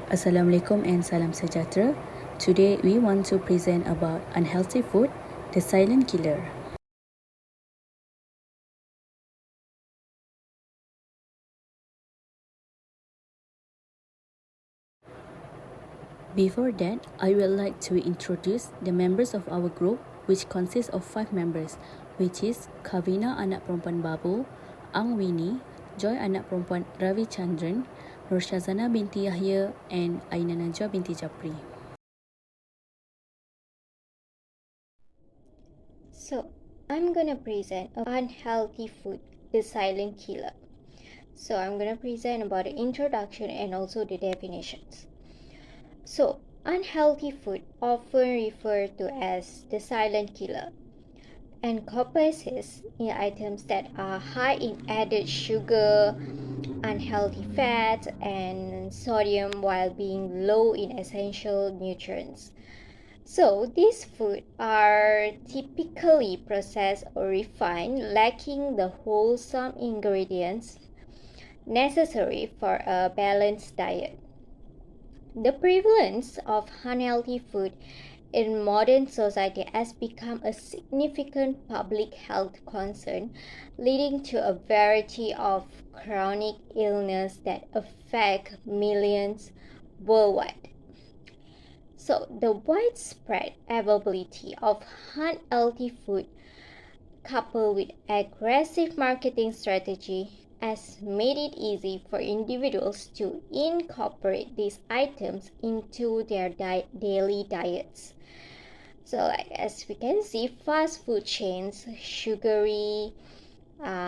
Assalamualaikum and salam sejahtera. Today we want to present about unhealthy food, the silent killer. Before that, I would like to introduce the members of our group, which consists of 5 members, which is Kavina anak perempuan Babu, Ang Winnie, Joy anak perempuan Ravi Chandran, Nur Shazana binti Yahya and Aina Najwa binti Japri. So, I'm gonna present unhealthy food, the silent killer. So, I'm gonna present about the introduction and also the definitions. So, unhealthy food, often referred to as the silent killer, encompasses items that are high in added sugar, unhealthy fats, and sodium while being low in essential nutrients. So, these foods are typically processed or refined, lacking the wholesome ingredients necessary for a balanced diet. The prevalence of unhealthy food in modern society has become a significant public health concern, leading to a variety of chronic illness that affect millions worldwide. So, the widespread availability of unhealthy food coupled with aggressive marketing strategy has made it easy for individuals to incorporate these items into their daily diets. So, like as we can see, fast food chains, sugary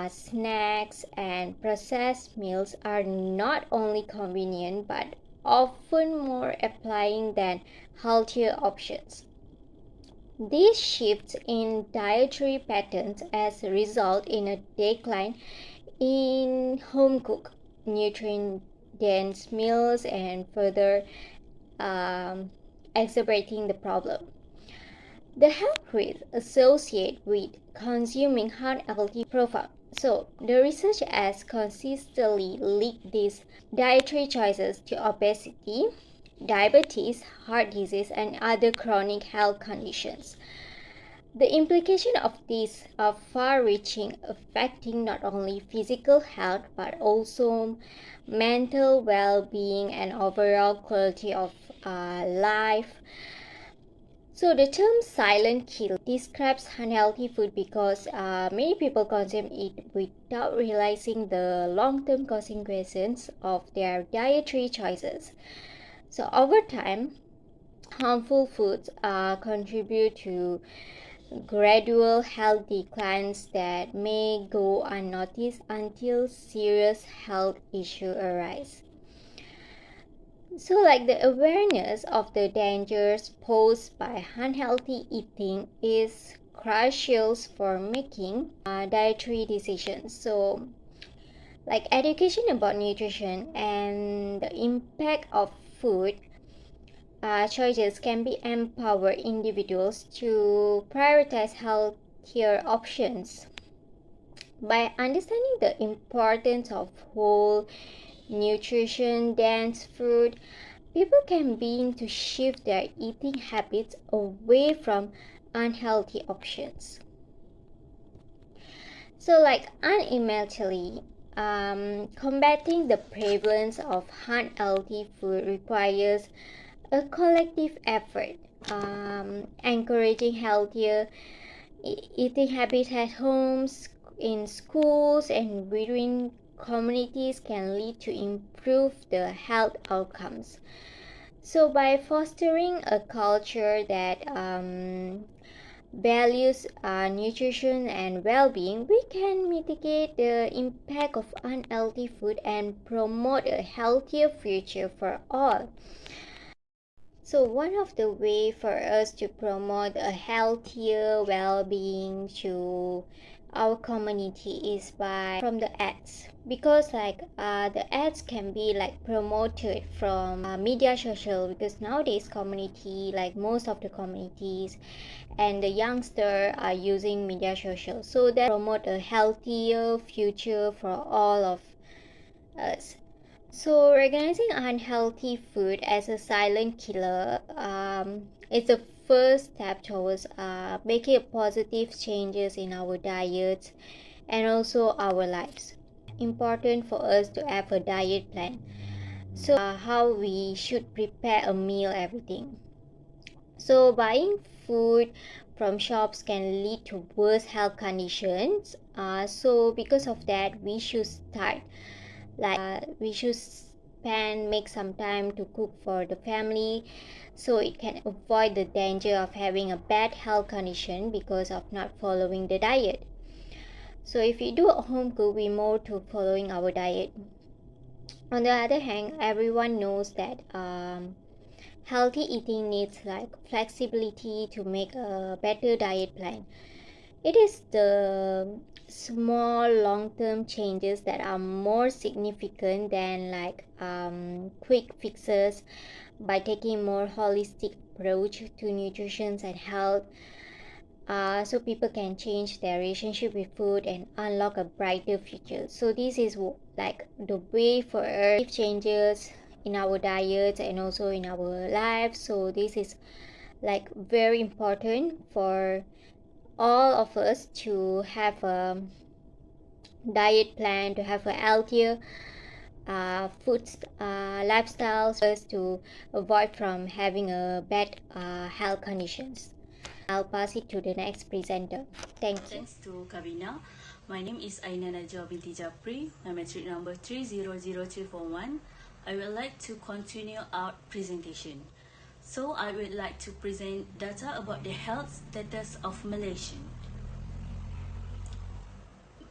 snacks, and processed meals are not only convenient but often more appealing than healthier options. These shifts in dietary patterns has result in a decline in home-cooked, nutrient-dense meals and further exacerbating the problem. The health risks associated with consuming unhealthy profound. So, the research has consistently linked these dietary choices to obesity, diabetes, heart disease, and other chronic health conditions. The implication of these are far-reaching, affecting not only physical health but also mental well-being and overall quality of life. So the term silent kill describes unhealthy food because many people consume it without realizing the long-term consequences of their dietary choices. So over time, harmful foods contribute to gradual health declines that may go unnoticed until serious health issues arise. So, like the awareness of the dangers posed by unhealthy eating is crucial for making dietary decisions. So, like education about nutrition and the impact of food choices can be empower individuals to prioritize healthier options. By understanding the importance of whole nutrition dense food, people can begin to shift their eating habits away from unhealthy options. So, like ultimately, combating the prevalence of unhealthy food requires a collective effort, encouraging healthier eating habits at homes, in schools, and within communities can lead to improved health outcomes. So, by fostering a culture that values nutrition and well-being, we can mitigate the impact of unhealthy food and promote a healthier future for all. So one of the way for us to promote a healthier well-being to our community is by from the ads, because the ads can be like promoted from media social, because nowadays community, like most of the communities and the youngster are using media social, so that promote a healthier future for all of us. So, recognizing unhealthy food as a silent killer is the first step towards making positive changes in our diets and also our lives. Important for us to have a diet plan. So, how we should prepare a meal, everything. So, buying food from shops can lead to worse health conditions. So, because of that, we should start we should make some time to cook for the family so it can avoid the danger of having a bad health condition because of not following the diet. So if we do a home cook, we more to following our diet. On the other hand, everyone knows that healthy eating needs like flexibility to make a better diet plan. It is the small long-term changes that are more significant than quick fixes. By taking more holistic approach to nutrition and health, so people can change their relationship with food and unlock a brighter future. So this is like the way for changes in our diets and also in our lives. So this is like very important for all of us to have a diet plan, to have a healthier food lifestyles to avoid from having a bad health conditions. I'll pass it to the next presenter. Thank you. Thanks to Kavina. My name is Aina Najwa binti Japri. My metric number 300341. I would like to continue our presentation. So I would like to present data about the health status of Malaysian.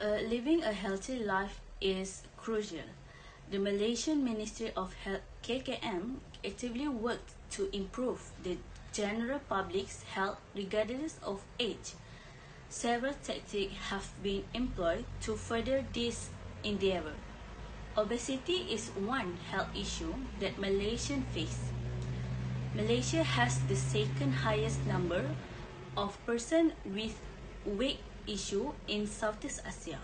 Living a healthy life is crucial. The Malaysian Ministry of Health KKM actively worked to improve the general public's health regardless of age. Several tactics have been employed to further this endeavor. Obesity is one health issue that Malaysians face. Malaysia has the second highest number of persons with weight issue in Southeast Asia.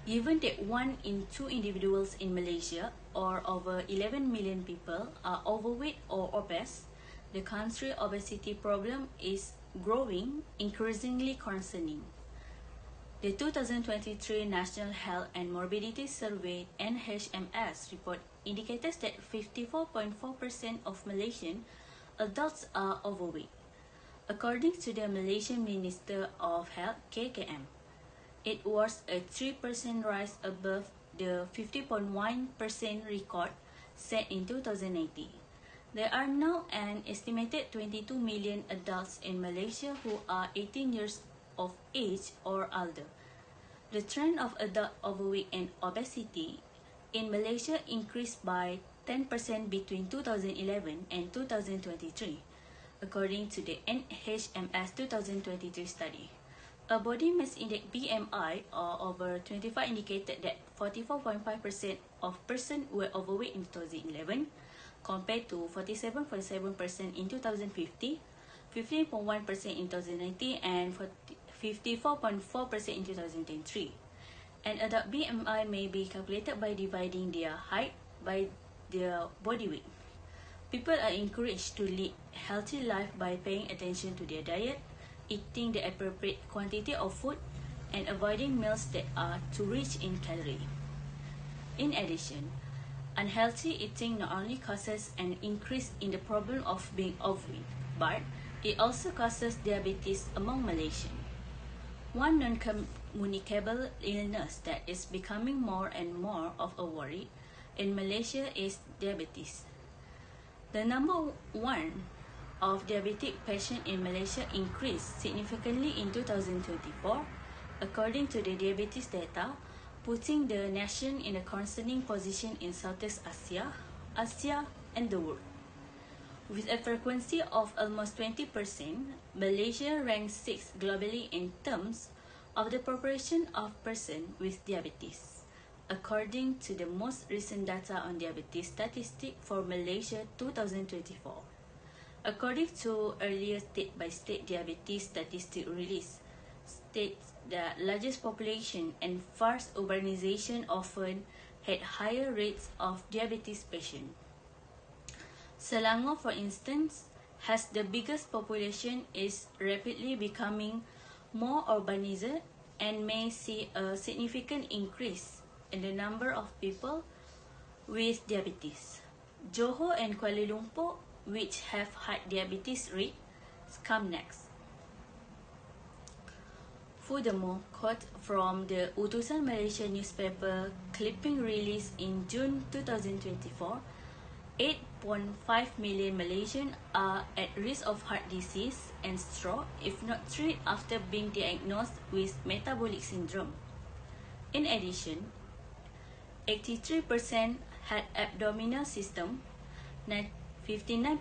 Given that 1 in 2 individuals in Malaysia, or over 11 million people, are overweight or obese, the country's obesity problem is growing, increasingly concerning. The 2023 National Health and Morbidity Survey (NHMS) report indicates that 54.4% of Malaysian adults are overweight. According to the Malaysian Minister of Health (KKM), it was a 3% rise above the 50.1% record set in 2019. There are now an estimated 22 million adults in Malaysia who are 18 years of age or older. The trend of adult overweight and obesity in Malaysia increased by 10% between 2011 and 2023, according to the NHMS 2023 study. A body mass index BMI over 25 indicated that 44.5% of persons were overweight in 2011, compared to 47.7% in 2050, 15.1% in 2019, and 54.4% in 2003. An adult BMI may be calculated by dividing their height by their body weight. People are encouraged to lead healthy life by paying attention to their diet, eating the appropriate quantity of food, and avoiding meals that are too rich in calories. In addition, unhealthy eating not only causes an increase in the problem of being overweight, but it also causes diabetes among Malaysians. One non-communicable illness that is becoming more and more of a worry in Malaysia is diabetes. The number one of diabetic patients in Malaysia increased significantly in 2024, according to the diabetes data, putting the nation in a concerning position in Southeast Asia, Asia, and the world. With a frequency of almost 20%, Malaysia ranks 6th globally in terms of the proportion of persons with diabetes, according to the most recent data on diabetes statistic for Malaysia 2024. According to earlier state-by-state diabetes statistic release, states the largest population and fast urbanization often had higher rates of diabetes patients. Selangor, for instance, has the biggest population, is rapidly becoming more urbanized and may see a significant increase in the number of people with diabetes. Johor and Kuala Lumpur, which have high diabetes rates, come next. Furthermore, quote from the Utusan Malaysia newspaper clipping released in June 2024, 8.5 million Malaysians are at risk of heart disease and stroke if not treated after being diagnosed with metabolic syndrome. In addition, 83% had abdominal system, 59%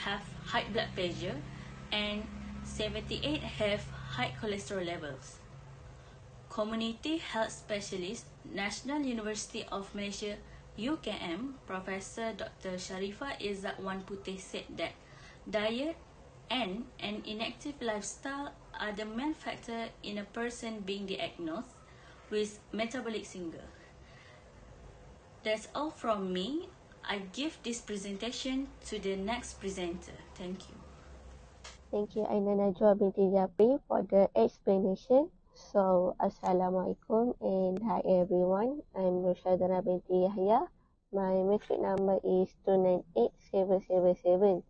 have high blood pressure, and 78 have high cholesterol levels. Community health specialist, National University of Malaysia UKM, Professor Dr. Sharifah Izzat Wan Putih said that diet and an inactive lifestyle are the main factor in a person being diagnosed with metabolic syndrome. That's all from me. I give this presentation to the next presenter. Thank you. Thank you, Aina Najwa binti Japri, for the explanation. So, Assalamualaikum and hi everyone. I'm Roshadana binti Yahya. My metric number is 298777.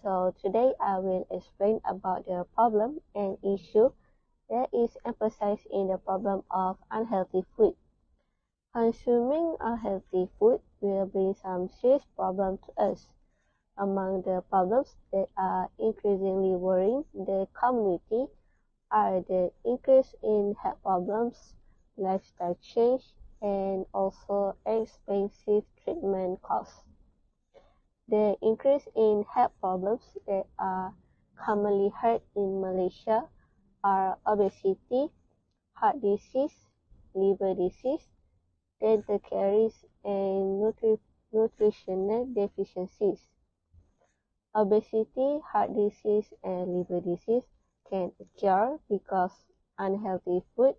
So, today I will explain about the problem and issue that is emphasized in the problem of unhealthy food. Consuming unhealthy food will bring some serious problems to us. Among the problems that are increasingly worrying the community are the increase in health problems, lifestyle change, and also expensive treatment costs. The increase in health problems that are commonly heard in Malaysia are obesity, heart disease, liver disease, dental caries, and nutritional deficiencies. Obesity, heart disease, and liver disease can occur because unhealthy food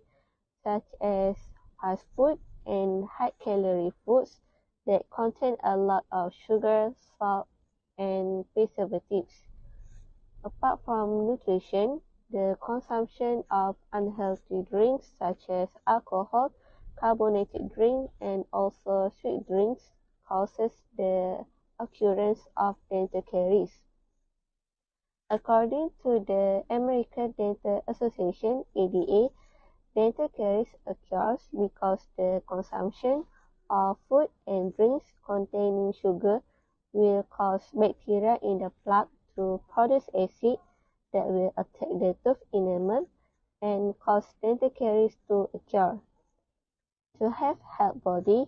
such as fast food and high-calorie foods that contain a lot of sugar, salt, and preservatives. Apart from nutrition, the consumption of unhealthy drinks such as alcohol, carbonated drink, and also sweet drinks causes the occurrence of dental caries. According to the American Dental Association (ADA), dental caries occurs because the consumption of food and drinks containing sugar will cause bacteria in the plaque to produce acid that will attack the tooth enamel and cause dental caries to occur. To have healthy body,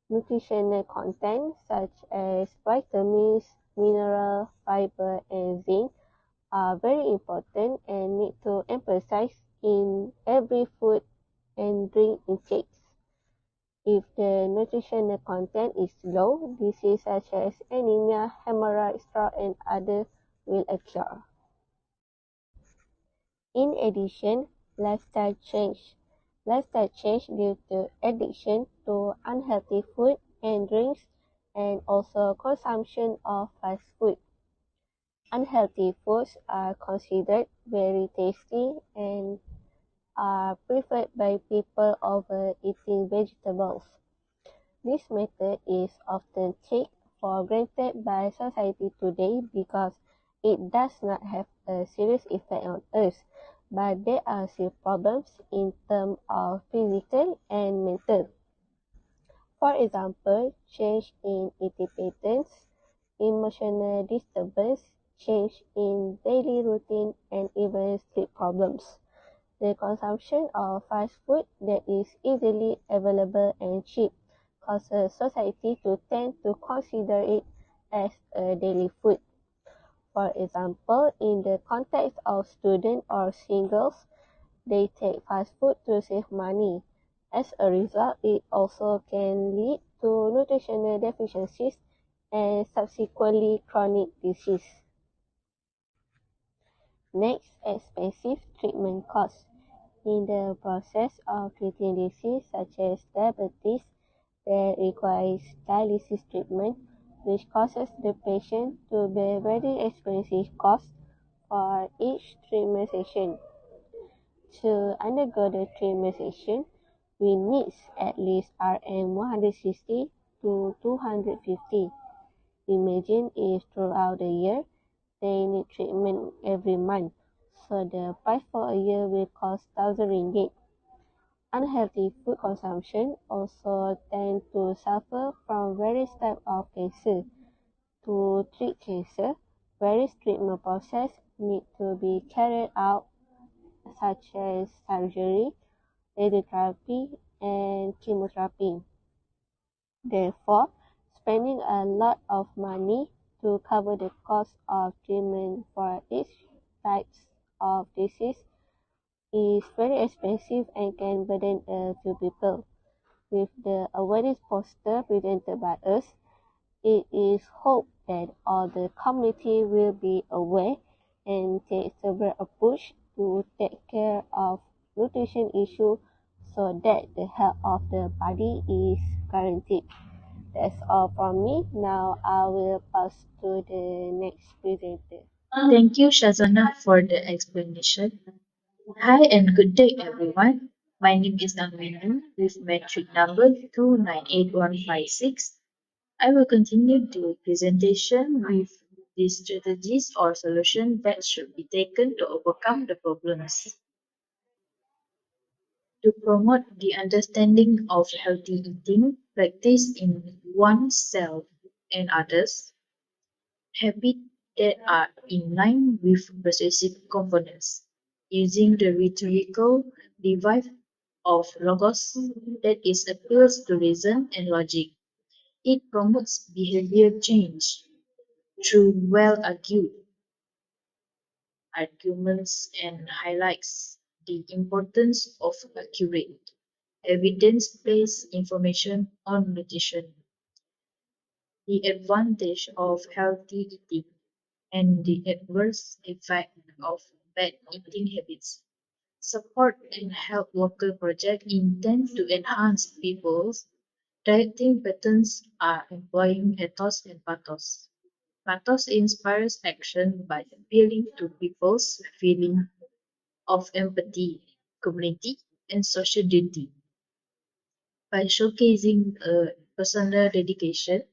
nutritional content such as vitamins, mineral, fiber, and zinc are very important and need to emphasize in every food and drink intakes. If the nutritional content is low, diseases such as anemia, hemorrhage, stroke, and others will occur. In addition, lifestyle change. Lifestyle change due to addiction to unhealthy food and drinks and also consumption of fast food. Unhealthy foods are considered very tasty and are preferred by people over eating vegetables. This method is often taken for granted by society today because it does not have a serious effect on us, but there are still problems in terms of physical and mental. For example, change in eating patterns, emotional disturbance, change in daily routine, and even sleep problems. The consumption of fast food that is easily available and cheap causes society to tend to consider it as a daily food. For example, in the context of students or singles, they take fast food to save money. As a result, it also can lead to nutritional deficiencies and subsequently chronic disease. Next, expensive treatment costs. In the process of treating diseases such as diabetes, that requires dialysis treatment, which causes the patient to bear very expensive costs for each treatment session. To undergo the treatment session, we need at least Rm 160 to 250. Imagine if throughout the year they need treatment every month, so the price for a year will cost 1,000 ringgit. Unhealthy food consumption also tend to suffer from various types of cancer. To treat cancer, various treatment processes need to be carried out, such as surgery, radiotherapy, and chemotherapy. Therefore, spending a lot of money to cover the cost of treatment for each type of disease is very expensive and can burden a few people. With the awareness poster presented by us, it is hoped that all the community will be aware and take several approach to take care of nutrition issue so that the health of the body is guaranteed. That's all from me. Now I will pass to the next presenter. Thank you, Shazana, for the explanation. Hi and good day, everyone. My name is Angminu with metric number 298156. I will continue the presentation with the strategies or solutions that should be taken to overcome the problems. To promote the understanding of healthy eating practice in oneself and others, habits that are in line with persuasive components, using the rhetorical device of logos that is appeals to reason and logic. It promotes behavior change through well-argued arguments and highlights the importance of accurate, evidence-based information on nutrition, the advantage of healthy eating, and the adverse effect of bad eating habits. Support and help local projects intend to enhance people's dieting patterns are employing ethos and pathos. Pathos inspires action by appealing to people's feeling of empathy, community, and social duty by showcasing a personal dedication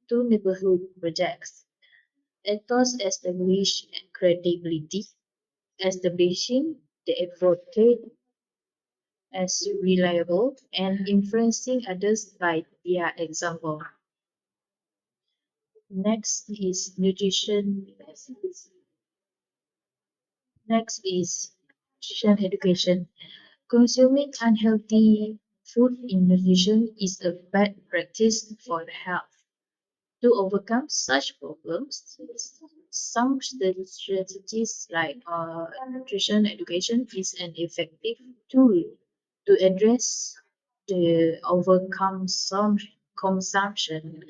to neighborhood projects. Ethos establish credibility, establishing the advocate as reliable and influencing others by their example. Next is nutrition. Next is nutrition education. Consuming unhealthy food in nutrition is a bad practice for health. To overcome such problems, some strategies like nutrition education is an effective tool to address the overcome some consumption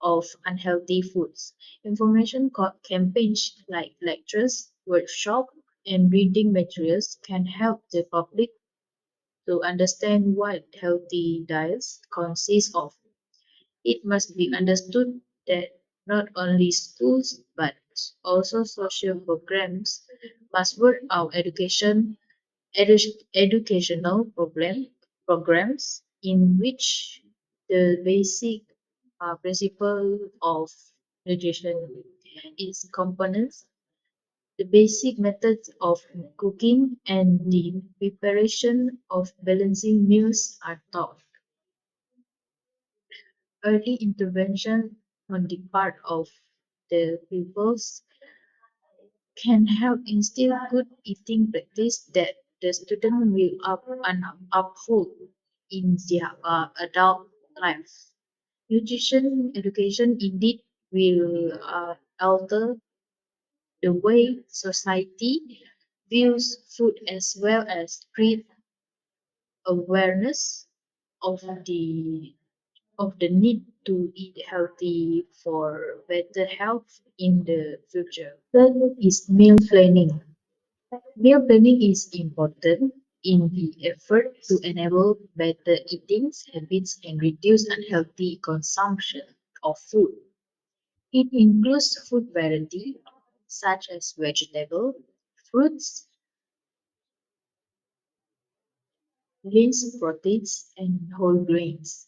of unhealthy foods. Information campaigns like lectures, workshops, and reading materials can help the public to understand what healthy diets consist of. It must be understood that not only schools but also social programs must work out educational programs in which the basic principle of nutrition, its components, the basic methods of cooking, and the preparation of balancing meals are taught. Early intervention on the part of the pupils can help instill good eating practice that the student will uphold in their adult life. Nutrition education indeed will alter the way society views food as well as create awareness of the need to eat healthy for better health in the future. Third is meal planning. Meal planning is important. in the effort to enable better eating habits and reduce unhealthy consumption of food. It includes food variety such as vegetable, fruits, lean proteins, and whole grains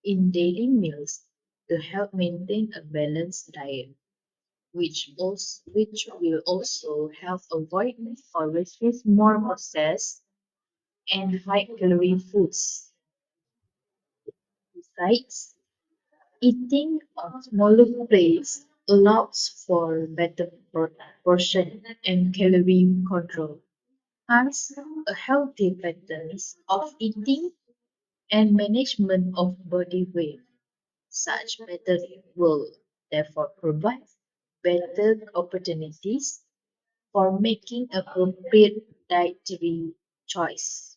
in daily meals to help maintain a balanced diet, which will also help avoid or resist more processed and high-calorie foods. Besides, eating on smaller plates allows for better portion and calorie control. Hence, a healthy patterns of eating and management of body weight. Such method will therefore provide better opportunities for making appropriate dietary choice.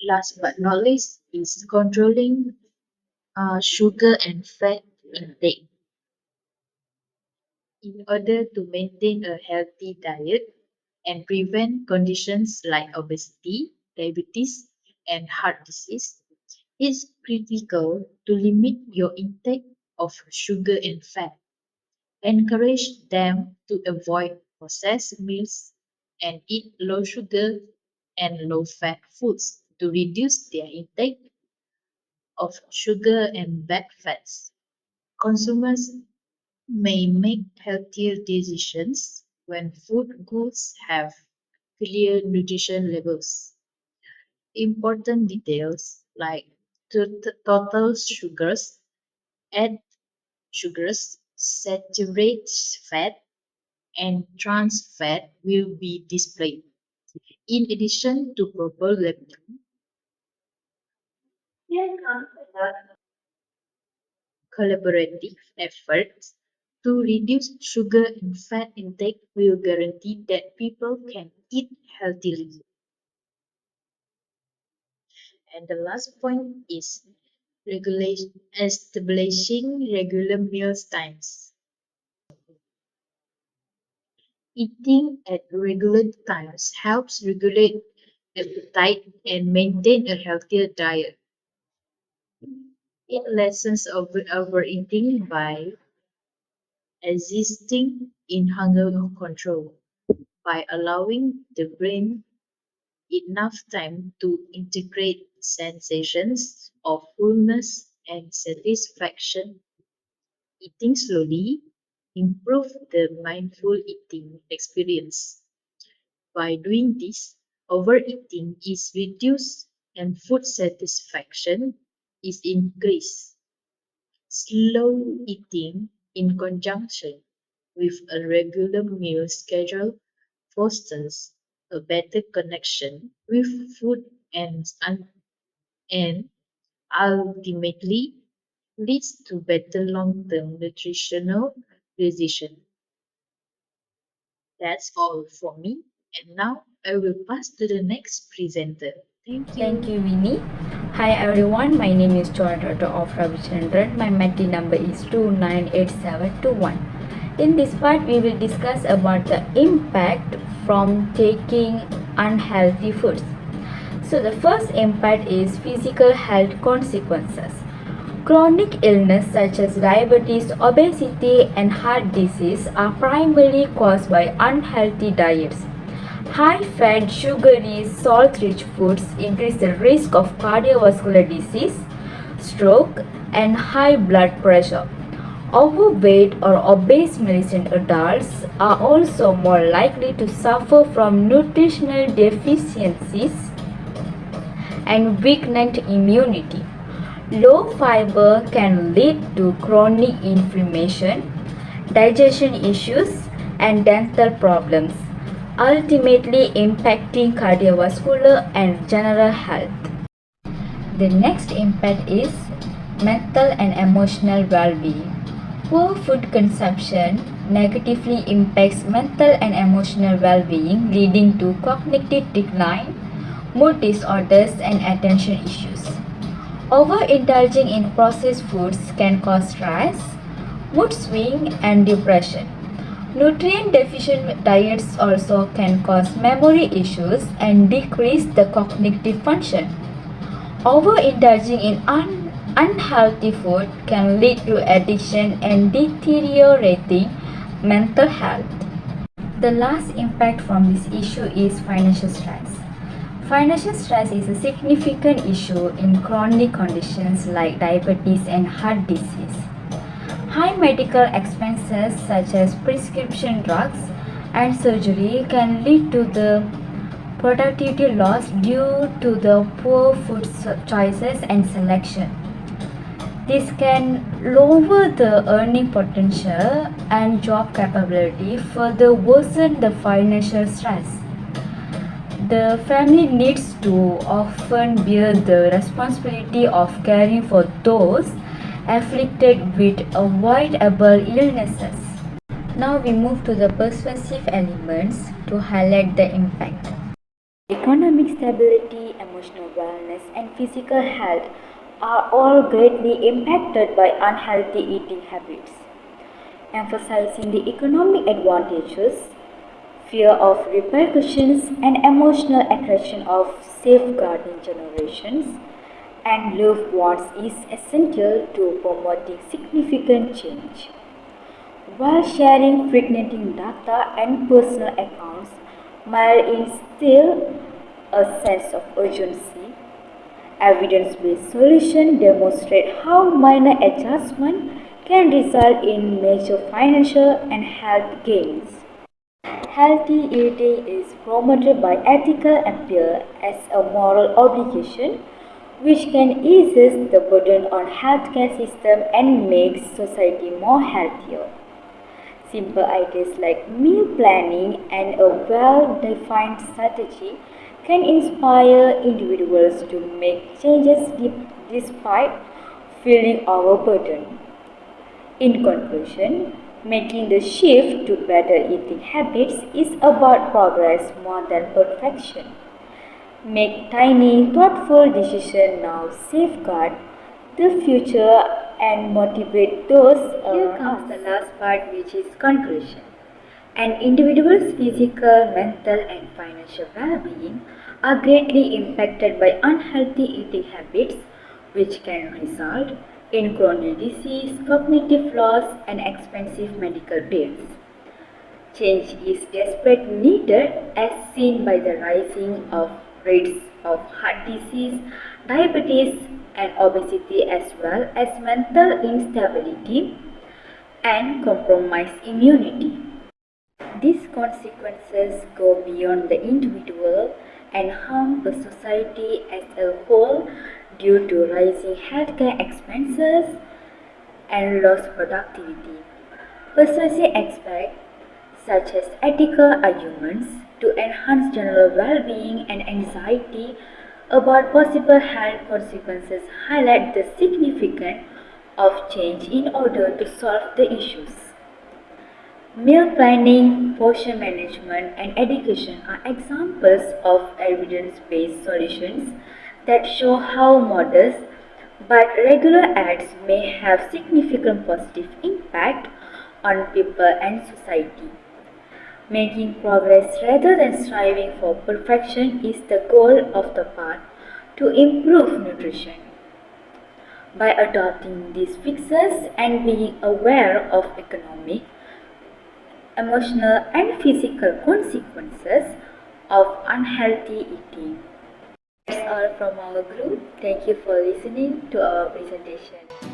Last but not least is controlling sugar and fat intake. In order to maintain a healthy diet and prevent conditions like obesity, diabetes, and heart disease, it's critical to limit your intake of sugar and fat. Encourage them to avoid processed meals and eat low sugar and low fat foods to reduce their intake of sugar and bad fats. Consumers may make healthier decisions when food goods have clear nutrition labels. Important details like total sugars, add sugars, saturated fat, and trans fat will be displayed. In addition to proper labeling, collaborative efforts to reduce sugar and fat intake will guarantee that people can eat healthily. And the last point is establishing regular meal times. Eating at regular times helps regulate appetite and maintain a healthier diet. It lessens overeating by assisting in hunger control by allowing the brain enough time to integrate sensations of fullness and satisfaction. Eating slowly improve the mindful eating experience. By doing this, overeating is reduced and food satisfaction is increased. Slow eating in conjunction with a regular meal schedule fosters a better connection with food and ultimately leads to better long-term nutritional decisions. That's all for me. And now I will pass to the next presenter. Thank Thank you. you, Winnie. Hi everyone, my name is Joy Daughter of Ravichandran. My METI number is 298721. In this part, we will discuss about the impact from taking unhealthy foods. So the first impact is physical health consequences. Chronic illness such as diabetes, obesity, and heart disease are primarily caused by unhealthy diets. High fat, sugary, salt rich foods increase the risk of cardiovascular disease, stroke, and high blood pressure. Overweight or obese males in adults are also more likely to suffer from nutritional deficiencies and weakened immunity. Low fiber can lead to chronic inflammation, digestion issues, and dental problems, ultimately impacting cardiovascular and general health. The next impact is mental and emotional well-being. Poor food consumption negatively impacts mental and emotional well-being, leading to cognitive decline, mood disorders, and attention issues. Overindulging in processed foods can cause stress, mood swing, and depression. Nutrient deficient diets also can cause memory issues and decrease the cognitive function. Overindulging in unhealthy food can lead to addiction and deteriorating mental health. The last impact from this issue is financial stress. Financial stress is a significant issue in chronic conditions like diabetes and heart disease. High medical expenses such as prescription drugs and surgery can lead to the productivity loss due to the poor food choices and selection. This can lower the earning potential and job capability, further worsen the financial stress. The family needs to often bear the responsibility of caring for those afflicted with avoidable illnesses. Now we move to the persuasive elements to highlight the impact. Economic stability, emotional wellness, and physical health are all greatly impacted by unhealthy eating habits. Emphasizing the economic advantages, fear of repercussions, and emotional attraction of safeguarding generations and loved ones is essential to promoting significant change. While sharing frightening data and personal accounts might instill a sense of urgency, evidence-based solutions demonstrate how minor adjustment can result in major financial and health gains. Healthy eating is promoted by ethical appeal as a moral obligation which can ease the burden on healthcare system and make society more healthier. Simple ideas like meal planning and a well-defined strategy can inspire individuals to make changes despite feeling overburdened. In conclusion, making the shift to better eating habits is about progress more than perfection. Make tiny, thoughtful decisions now, safeguard the future and motivate those around us. The last part, which is conclusion. An individual's physical, mental, and financial well-being are greatly impacted by unhealthy eating habits, which can result in chronic disease, cognitive loss, and expensive medical bills. Change is desperately needed as seen by the rising of rates of heart disease, diabetes, and obesity, as well as mental instability and compromised immunity. These consequences go beyond the individual and harm the society as a whole due to rising healthcare expenses and lost productivity. Persuasive aspects such as ethical arguments to enhance general well-being and anxiety about possible health consequences highlight the significance of change in order to solve the issues. Meal planning, portion management, and education are examples of evidence-based solutions that show how modest but regular acts may have significant positive impact on people and society. Making progress rather than striving for perfection is the goal of the path to improve nutrition. By adopting these fixes and being aware of economic, emotional, and physical consequences of unhealthy eating. That's all from our group. Thank you for listening to our presentation.